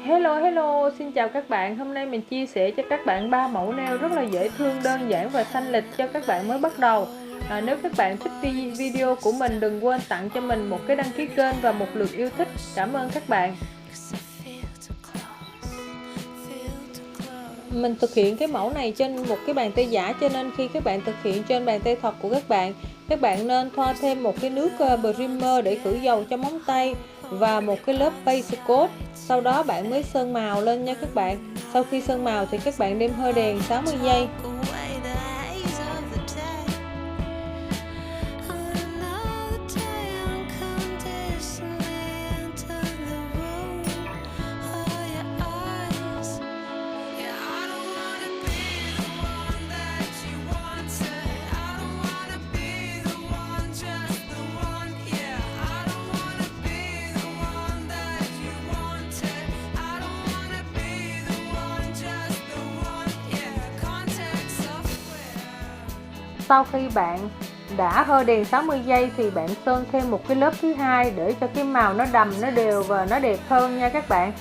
Hello, xin chào các bạn. Hôm nay mình chia sẻ cho các bạn 3 mẫu nail rất là dễ thương, đơn giản và thanh lịch cho các bạn mới bắt đầu. Nếu các bạn thích video của mình, đừng quên tặng cho mình một cái đăng ký kênh và một lượt yêu thích. Cảm ơn các bạn. Mình thực hiện cái mẫu này trên một cái bàn tay giả, cho nên khi các bạn thực hiện trên bàn tay thật của các bạn nên thoa thêm một cái nước primer để khử dầu cho móng tay và một cái lớp base coat. Sau đó bạn mới sơn màu lên nha các bạn. Sau khi sơn màu thì các bạn đem hơi đèn 60 giây. Sau khi bạn đã hơi đèn 60 giây thì bạn sơn thêm một cái lớp thứ hai để cho cái màu nó đầm, nó đều và nó đẹp hơn nha các bạn.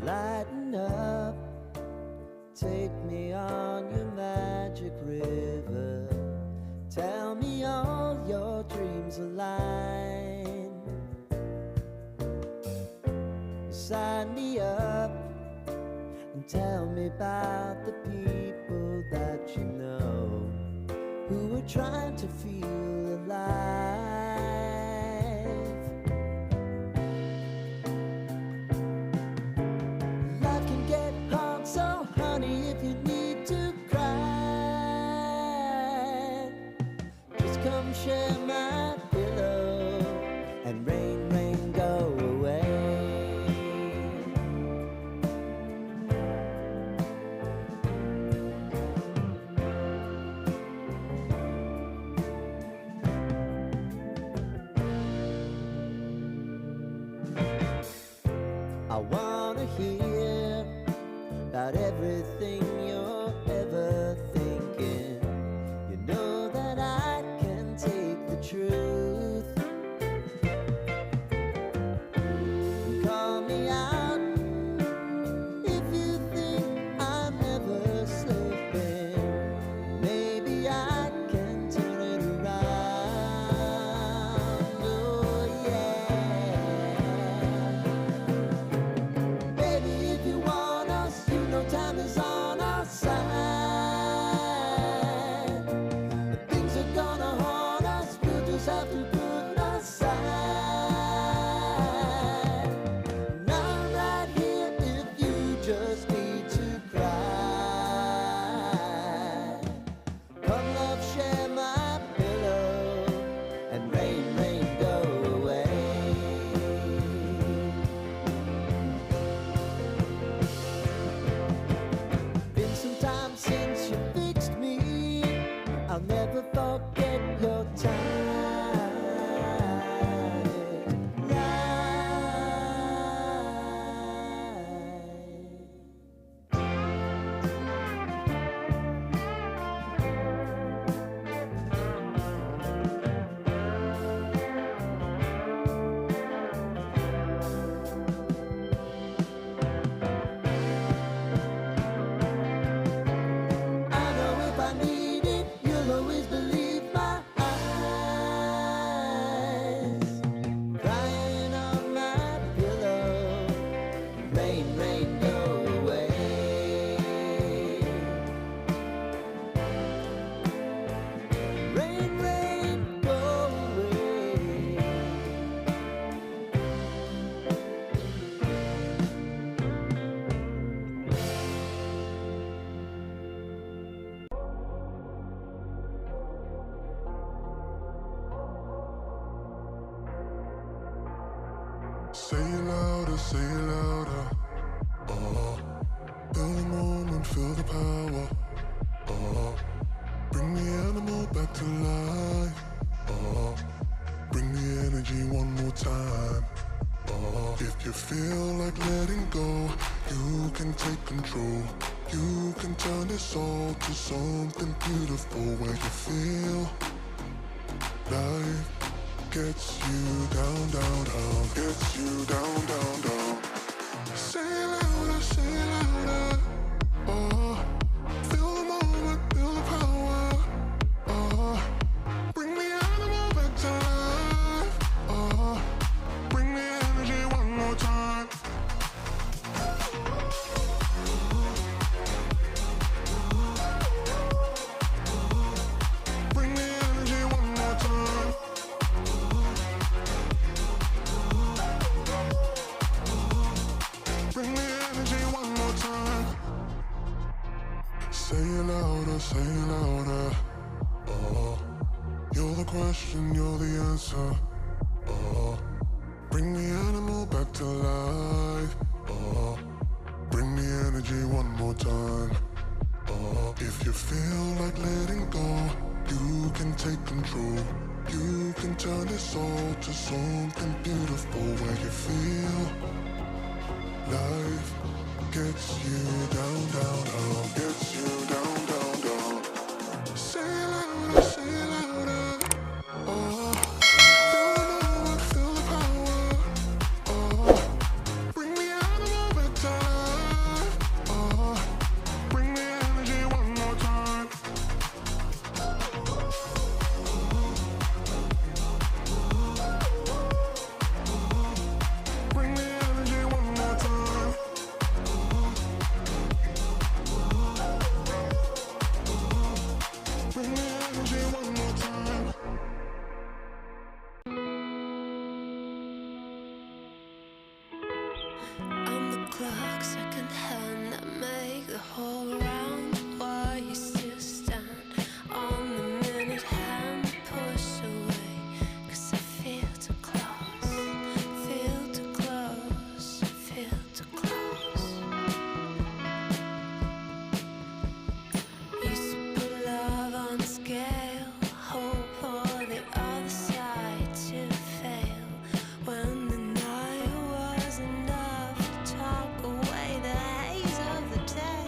Lighten up, take me on your magic river. Tell me all your dreams align. Sign me up and tell me about the people that you know who are trying to feel alive. So honey, if you need to cry, just come share my pillow and rain, rain, go away. I wanna hear about everything you're ever thinking. You know that I can take the truth and call me out if you think I'm ever slipping. Maybe I can turn it around. Oh yeah. Baby, if you want us, you know time is on our side. like letting go, you can take control. You can turn this all to something beautiful where you feel life gets you down, down, down, gets you down, down, down. Say it louder, say it louder. Oh, feel the moment, feel the power. Oh, bring the animal back to life. Oh, bring the energy one more time. Bring the energy one more time. Bring the energy one more time. Say it louder, say it louder. Oh, you're the question, you're the answer. Oh, bring the animal back to life. Oh, bring the energy one more time. Oh, if you feel like letting go, you can take control. You can turn this all to something beautiful where you feel life gets you down, down, down, gets you down, down, down. Say it louder, say it louder. Oh, feel the moment, feel the power. Oh, bring the animal back to life. Oh, bring the energy one more time. Bring the energy one more time. Bring the energy one more time. I'm the clock, second hand, I make the whole round. While you still stand on the minute hand, push away, 'cause I feel too close, feel too close, feel too close. Used to put love on the scale, hope for the other side to fail. When the night was enough to talk away the haze of the day.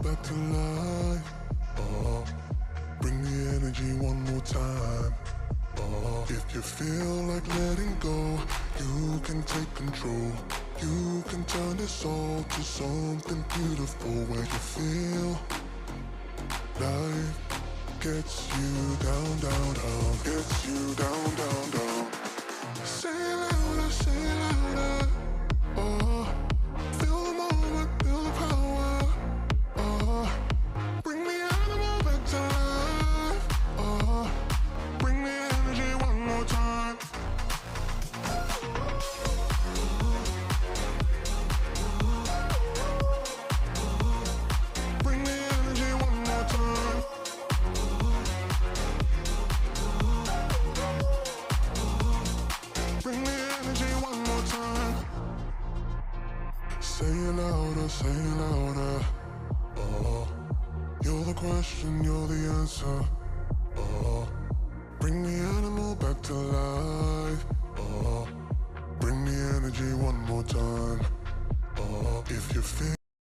back to life. Bring the energy one more time. If you feel like letting go, you can take control. You can turn this all to something beautiful where you feel life gets you down, down, down, gets you down, down, down. Say it louder, say it louder. Feel the moment, feel the power. Bring the animal back to life. Bring the energy one more time. Bring the energy one more time. Bring the energy one more time. Say it louder, say it louder. You're the question, you're the answer. Bring the animal